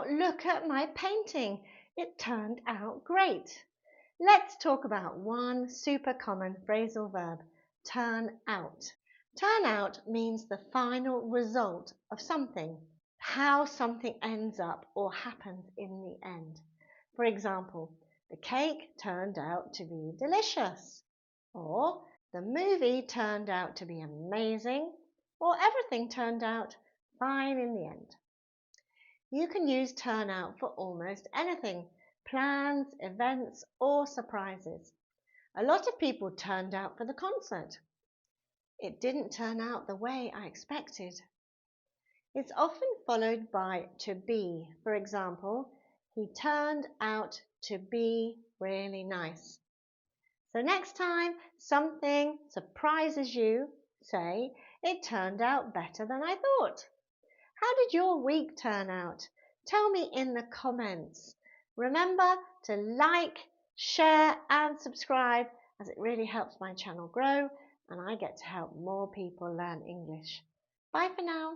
Wow, look at my painting. It turned out great. Let's talk about one super common phrasal verb, turn out. Turn out means the final result of something, how something ends up or happens in the end. For example, the cake turned out to be delicious, or the movie turned out to be amazing, or everything turned out fine in the end. You can use turn out for almost anything, plans, events, or surprises. A lot of people turned out for the concert. It didn't turn out the way I expected. It's often followed by to be. For example, he turned out to be really nice. So next time something surprises you, say, it turned out better than I thought. How did your week turn out? Tell me in the comments. Remember to like, share and subscribe, as it really helps my channel grow and I get to help more people learn English. Bye for now.